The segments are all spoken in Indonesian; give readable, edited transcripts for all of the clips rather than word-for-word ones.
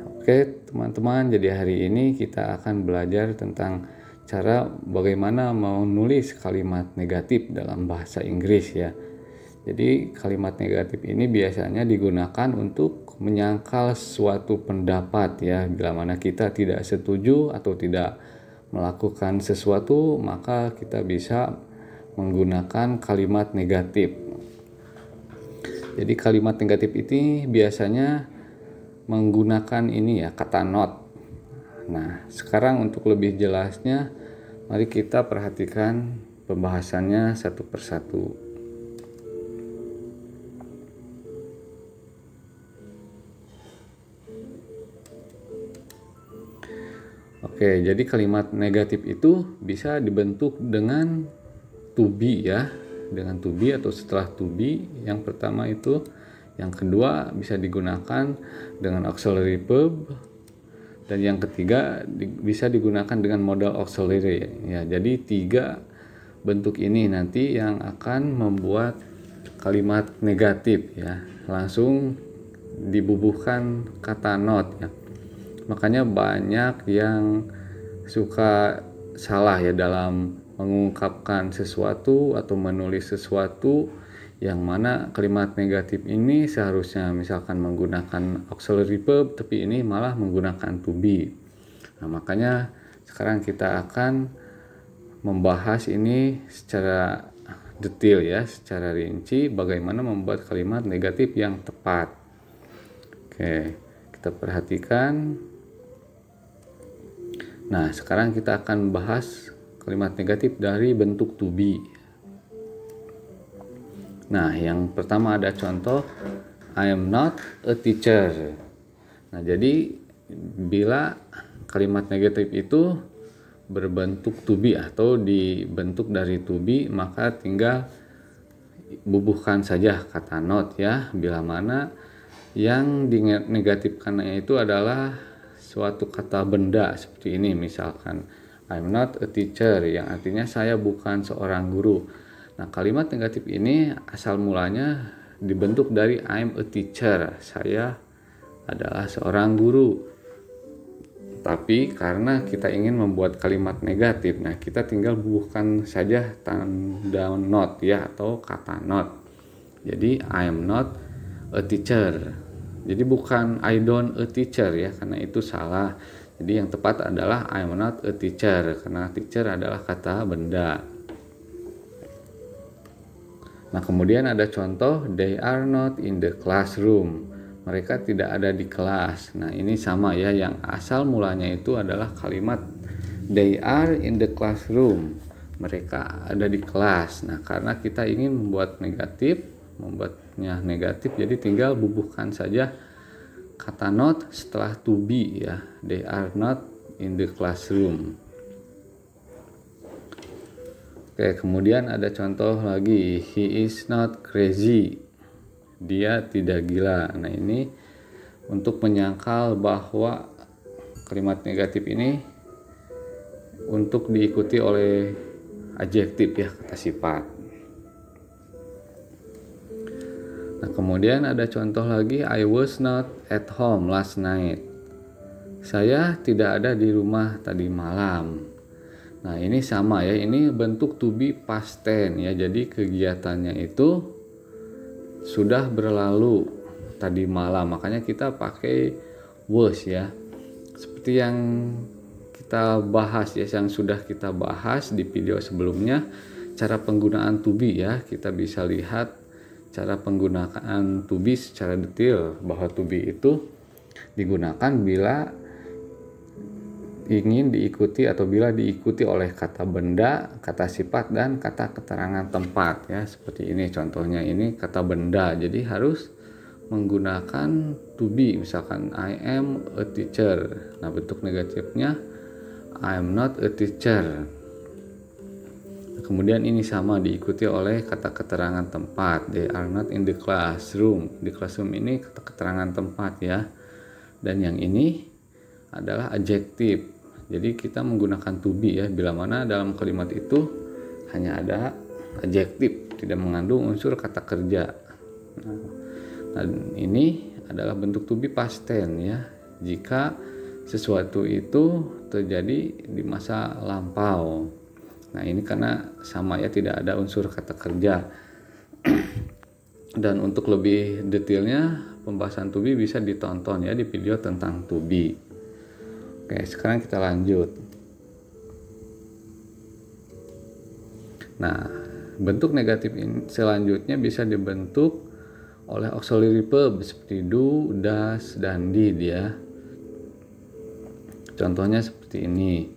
Oke teman-teman, jadi hari ini kita akan belajar tentang cara bagaimana menulis kalimat negatif dalam bahasa Inggris ya. Jadi kalimat negatif ini biasanya digunakan untuk menyangkal suatu pendapat ya, bila mana kita tidak setuju atau tidak melakukan sesuatu, maka kita bisa menggunakan kalimat negatif. Jadi kalimat negatif ini biasanya menggunakan ini ya, kata not. Nah, sekarang untuk lebih jelasnya, mari kita perhatikan pembahasannya satu persatu. Oke, jadi kalimat negatif itu bisa dibentuk dengan to be ya, dengan to be atau setelah to be. Yang pertama itu, yang kedua bisa digunakan dengan auxiliary verb, dan yang ketiga bisa digunakan dengan modal auxiliary ya. Jadi 3 bentuk ini nanti yang akan membuat kalimat negatif ya. Langsung dibubuhkan kata not ya. Makanya banyak yang suka salah ya dalam mengungkapkan sesuatu atau menulis sesuatu, yang mana kalimat negatif ini seharusnya misalkan menggunakan auxiliary verb, tapi ini malah menggunakan to be. Nah, makanya sekarang kita akan membahas ini secara detail ya, secara rinci bagaimana membuat kalimat negatif yang tepat. Oke, kita perhatikan. Nah, sekarang kita akan bahas kalimat negatif dari bentuk to be. Nah, yang pertama ada contoh, I am not a teacher. Nah, jadi bila kalimat negatif itu berbentuk to be atau dibentuk dari to be, maka tinggal bubuhkan saja kata not ya, bila mana yang dinegatifkannya itu adalah suatu kata benda seperti ini, misalkan I'm not a teacher, yang artinya saya bukan seorang guru. Nah, kalimat negatif ini asal mulanya dibentuk dari I'm a teacher, saya adalah seorang guru. Tapi karena kita ingin membuat kalimat negatif, nah kita tinggal bubuhkan saja tanda not ya, atau kata not. Jadi I'm not a teacher. Jadi bukan I don't a teacher ya, karena itu salah. Jadi yang tepat adalah I'm not a teacher, karena teacher adalah kata benda. Nah, kemudian ada contoh, they are not in the classroom. Mereka tidak ada di kelas. Nah, ini sama ya, yang asal mulanya itu adalah kalimat they are in the classroom. Mereka ada di kelas. Nah, karena kita ingin membuatnya negatif, jadi tinggal bubuhkan saja kata not setelah to be ya. They are not in the classroom. Oke, kemudian ada contoh lagi, he is not crazy. Dia tidak gila. Nah, ini untuk menyangkal bahwa kalimat negatif ini untuk diikuti oleh adjektif ya, kata sifat. Nah, kemudian ada contoh lagi, I was not at home last night. Saya tidak ada di rumah tadi malam. Nah, ini sama ya, ini bentuk to be past tense ya. Jadi kegiatannya itu sudah berlalu tadi malam, makanya kita pakai was ya. Seperti yang kita bahas ya, yang sudah kita bahas di video sebelumnya, cara penggunaan to be ya. Kita bisa lihat cara penggunaan to be secara detail, bahwa to be itu digunakan bila ingin diikuti atau bila diikuti oleh kata benda, kata sifat, dan kata keterangan tempat ya. Seperti ini contohnya, ini kata benda, jadi harus menggunakan to be. Misalkan I am a teacher. Nah, bentuk negatifnya I am not a teacher. Kemudian ini sama diikuti oleh kata keterangan tempat, they are not in the classroom. Di classroom ini kata keterangan tempat ya. Dan yang ini adalah adjektif. Jadi kita menggunakan to be ya, bila mana dalam kalimat itu hanya ada adjektif, tidak mengandung unsur kata kerja. Nah, ini adalah bentuk to be past tense ya. jika sesuatu itu terjadi di masa lampau. Nah, ini karena sama ya, tidak ada unsur kata kerja. Dan untuk lebih detailnya pembahasan to be bisa ditonton ya di video tentang to be. Oke, sekarang kita lanjut. Nah, bentuk negatif ini selanjutnya bisa dibentuk oleh auxiliary verb seperti do, does, dan did ya. Contohnya seperti ini.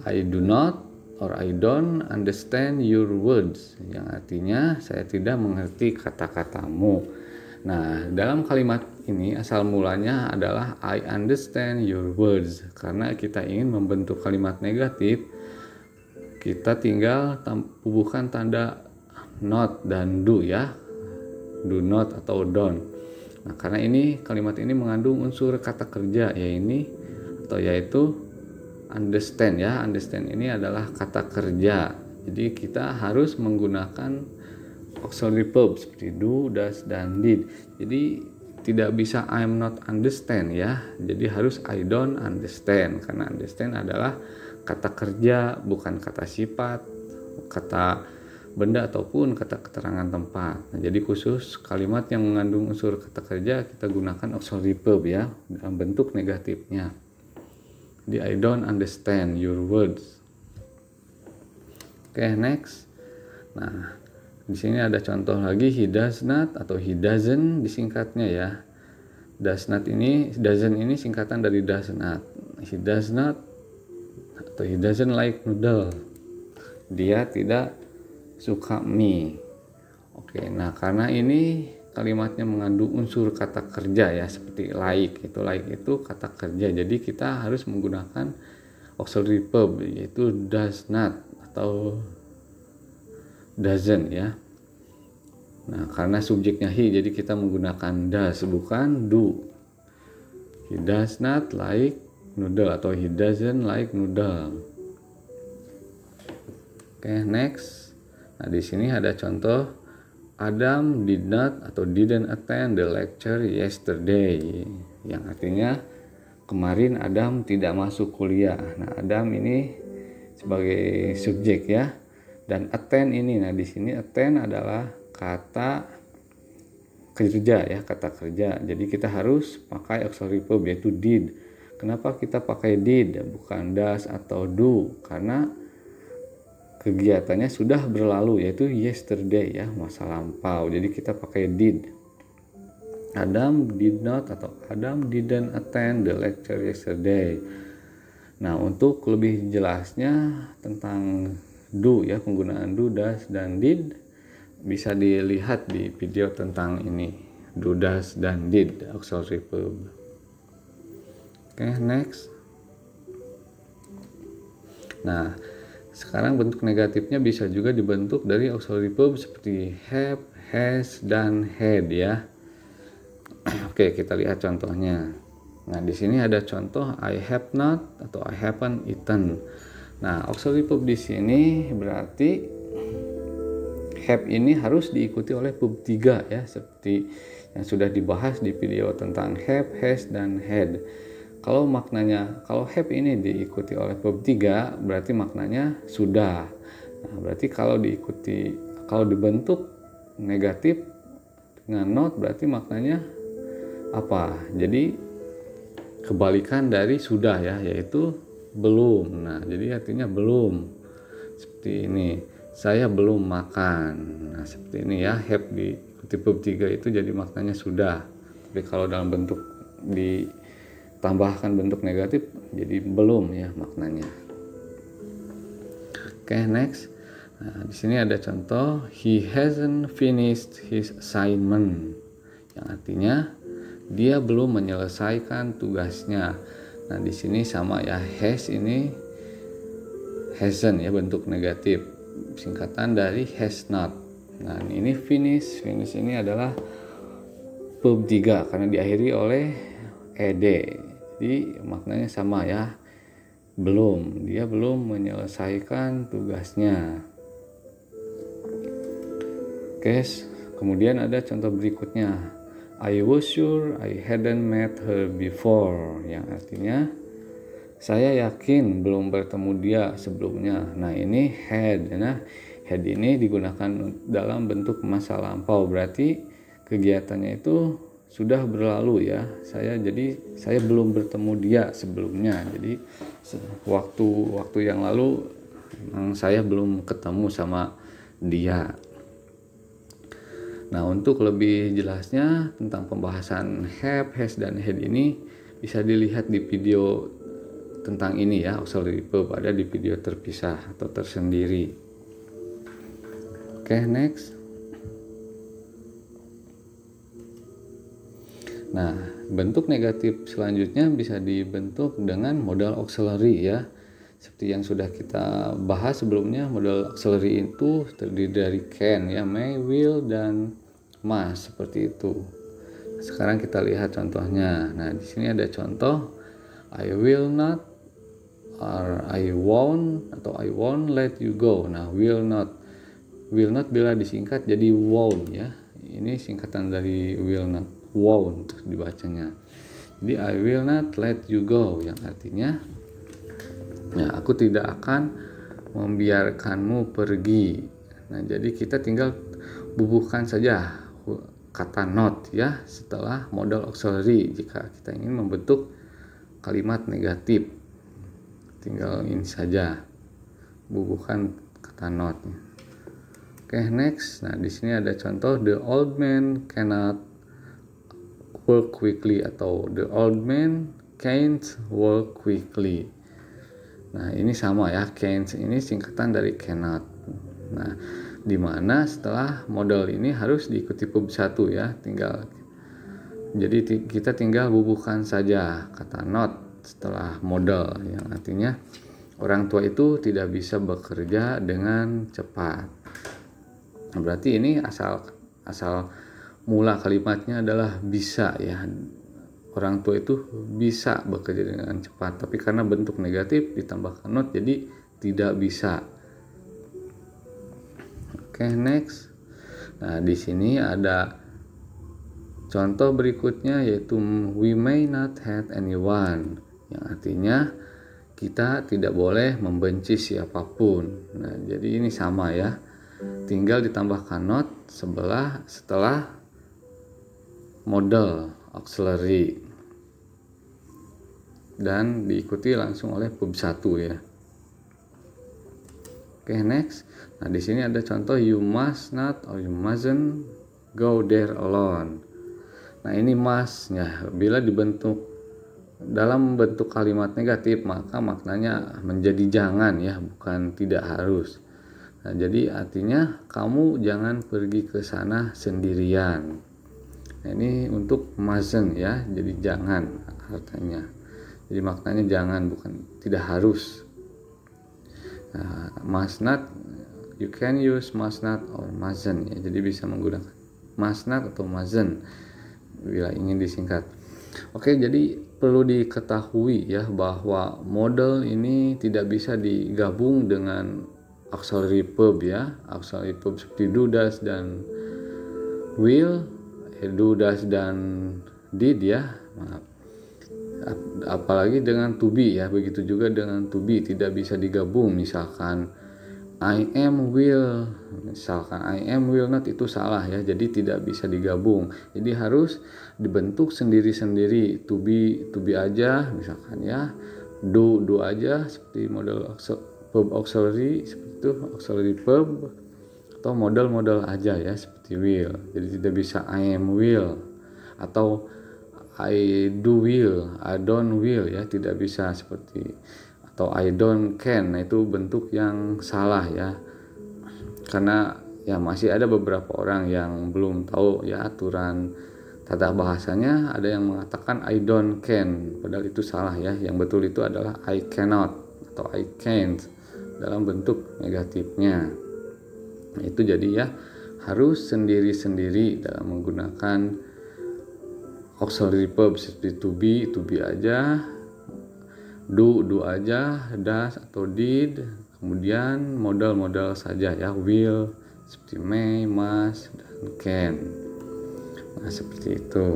I do not or I don't understand your words, yang artinya saya tidak mengerti kata-katamu. Nah, dalam kalimat ini asal mulanya adalah I understand your words. Karena kita ingin membentuk kalimat negatif, kita tinggal bubuhkan tanda not dan do ya, do not atau don't. Nah, karena ini kalimat ini mengandung unsur kata kerja yaitu understand ya. Understand ini adalah kata kerja. Jadi kita harus menggunakan auxiliary verb seperti do, does, dan did. Jadi tidak bisa I'm not understand ya. Jadi harus I don't understand, karena understand adalah kata kerja, bukan kata sifat, kata benda ataupun kata keterangan tempat. Nah, jadi khusus kalimat yang mengandung unsur kata kerja kita gunakan auxiliary verb ya dalam bentuk negatifnya. Di I don't understand your words. Oke, next. Nah, di sini ada contoh lagi he does not atau he doesn't disingkatnya ya. Doesn't ini singkatan dari does not. He does not atau he doesn't like noodle. Dia tidak suka mie. Oke, nah karena ini kalimatnya mengandung unsur kata kerja ya, seperti like itu kata kerja. Jadi kita harus menggunakan auxiliary verb yaitu does not atau doesn't ya. Nah, karena subjeknya he, jadi kita menggunakan does bukan do. He does not like noodle atau he doesn't like noodle. Oke, next. Nah, di sini ada contoh Adam did not atau didn't attend the lecture yesterday, yang artinya kemarin Adam tidak masuk kuliah. Nah, Adam ini sebagai subjek ya, dan attend ini, nah di sini attend adalah kata kerja ya, kata kerja. Jadi kita harus pakai auxiliary verb yaitu did. Kenapa kita pakai did bukan does atau do? Karena kegiatannya sudah berlalu yaitu yesterday ya, masa lampau. Jadi kita pakai did. Adam did not atau Adam didn't attend the lecture yesterday. Nah, untuk lebih jelasnya tentang do ya, penggunaan do, does, dan did bisa dilihat di video tentang ini, do, does, dan did auxiliary verb. Oke, next. Nah, sekarang bentuk negatifnya bisa juga dibentuk dari auxiliary verb seperti have, has, dan had ya. Oke, kita lihat contohnya. Nah, di sini ada contoh I have not atau I haven't eaten. Nah, auxiliary verb di sini berarti have ini harus diikuti oleh verb 3 ya, seperti yang sudah dibahas di video tentang have, has, dan had. Kalau have ini diikuti oleh verb 3 berarti maknanya sudah. Nah, berarti kalau dibentuk negatif dengan not berarti maknanya apa? Jadi kebalikan dari sudah ya, yaitu belum. Nah, jadi artinya belum. Seperti ini, saya belum makan. Nah, seperti ini ya, have diikuti verb 3 itu jadi maknanya sudah. Tapi kalau dalam bentuk tambahkan bentuk negatif jadi belum ya maknanya. Oke, next. Nah, di sini ada contoh he hasn't finished his assignment, yang artinya dia belum menyelesaikan tugasnya. Nah, di sini sama ya, has ini hasn't ya, bentuk negatif, singkatan dari has not. Nah, ini finish ini adalah verb 3 karena diakhiri oleh ed. Jadi maknanya sama ya, dia belum menyelesaikan tugasnya. Oke, kemudian ada contoh berikutnya I was sure I hadn't met her before, yang artinya saya yakin belum bertemu dia sebelumnya. Nah, ini had. Nah, had ini digunakan dalam bentuk masa lampau, berarti kegiatannya itu sudah berlalu ya. Jadi saya belum bertemu dia sebelumnya. Jadi waktu yang lalu saya belum ketemu sama dia. Nah, untuk lebih jelasnya tentang pembahasan have, has, dan had ini bisa dilihat di video tentang ini ya, auxiliary verb, ada di video terpisah atau tersendiri. Oke, next. Nah, bentuk negatif selanjutnya bisa dibentuk dengan modal auxiliary ya. Seperti yang sudah kita bahas sebelumnya, modal auxiliary itu terdiri dari can ya, may, will, dan must, seperti itu. Sekarang kita lihat contohnya. Nah, di sini ada contoh I will not, or I won't, atau I won't let you go. Nah, will not bila disingkat jadi won't ya. Ini singkatan dari will not, won't dibacanya. Jadi I will not let you go, yang artinya ya, aku tidak akan membiarkanmu pergi. Nah, jadi kita tinggal bubuhkan saja kata not ya setelah modal auxiliary jika kita ingin membentuk kalimat negatif. Tinggal ini saja, bubuhkan kata not. Oke, next. Nah, di sini ada contoh the old man cannot work quickly, atau the old man can't work quickly. Nah, ini sama ya, can't ini singkatan dari cannot. Nah, di mana setelah modal ini harus diikuti verb 1 ya. Jadi kita tinggal bubuhkan saja kata not setelah modal, yang artinya orang tua itu tidak bisa bekerja dengan cepat. Nah, berarti ini asal mula kalimatnya adalah bisa ya. Orang tua itu bisa bekerja dengan cepat, tapi karena bentuk negatif ditambahkan not jadi tidak bisa. Oke, next. Nah, di sini ada contoh berikutnya yaitu we may not hate anyone, yang artinya kita tidak boleh membenci siapapun. Nah, jadi ini sama ya. Tinggal ditambahkan not setelah modal auxiliary dan diikuti langsung oleh verb 1 ya. Oke, next. Nah, di sini ada contoh you must not or you mustn't go there alone. Nah, ini must ya, bila dibentuk dalam bentuk kalimat negatif maka maknanya menjadi jangan ya, bukan tidak harus. Nah, jadi artinya kamu jangan pergi ke sana sendirian. Nah, ini untuk mustn't ya, jadi jangan artinya. Jadi maknanya jangan, bukan tidak harus. Nah, must not, you can use must not or mustn't ya. Jadi bisa menggunakan must not atau mustn't bila ingin disingkat. Oke, jadi perlu diketahui ya bahwa modal ini tidak bisa digabung dengan auxiliary verb ya. Auxiliary verb seperti do, does, dan will, do, does, dan did ya. Maaf. Apalagi dengan to be ya, begitu juga dengan to be tidak bisa digabung. Misalkan I am will, misalkan I am will not, itu salah ya, jadi tidak bisa digabung. Jadi harus dibentuk sendiri-sendiri. To be aja misalkan ya, do aja seperti modal verb auxiliary seperti itu, auxiliary verb, atau modal aja ya seperti will. Jadi tidak bisa I am will atau I do will, I don't will ya, tidak bisa seperti, atau I don't can. Nah, itu bentuk yang salah ya, karena ya masih ada beberapa orang yang belum tahu ya aturan tata bahasanya. Ada yang mengatakan I don't can, padahal itu salah ya. Yang betul itu adalah I cannot atau I can't dalam bentuk negatifnya. Nah, itu jadi ya harus sendiri-sendiri dalam menggunakan auxiliary verb seperti to be aja, do aja, does atau did, kemudian modal saja ya, will seperti may, must, dan can. Nah, seperti itu.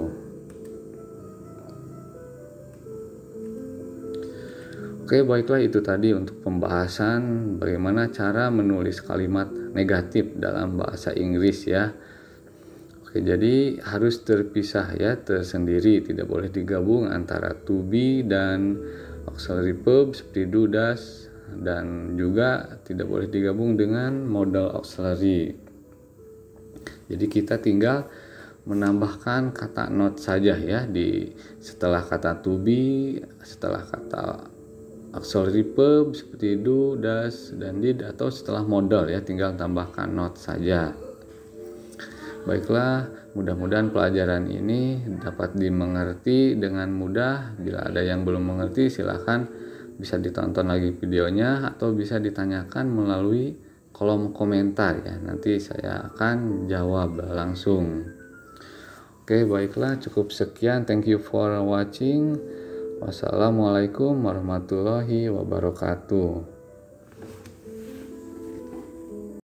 Oke, baiklah, itu tadi untuk pembahasan bagaimana cara menulis kalimat negatif dalam bahasa Inggris ya. Oke, jadi harus terpisah ya, tersendiri, tidak boleh digabung antara to be dan auxiliary verb seperti do, does, dan juga tidak boleh digabung dengan modal auxiliary. Jadi kita tinggal menambahkan kata not saja ya di setelah kata to be, setelah kata auxiliary verb seperti do, does, dan did, atau setelah modal ya tinggal tambahkan not saja. Baiklah, mudah-mudahan pelajaran ini dapat dimengerti dengan mudah. Bila ada yang belum mengerti, silahkan bisa ditonton lagi videonya atau bisa ditanyakan melalui kolom komentar ya. Nanti saya akan jawab langsung. Oke, baiklah, cukup sekian. Thank you for watching. Wassalamualaikum warahmatullahi wabarakatuh.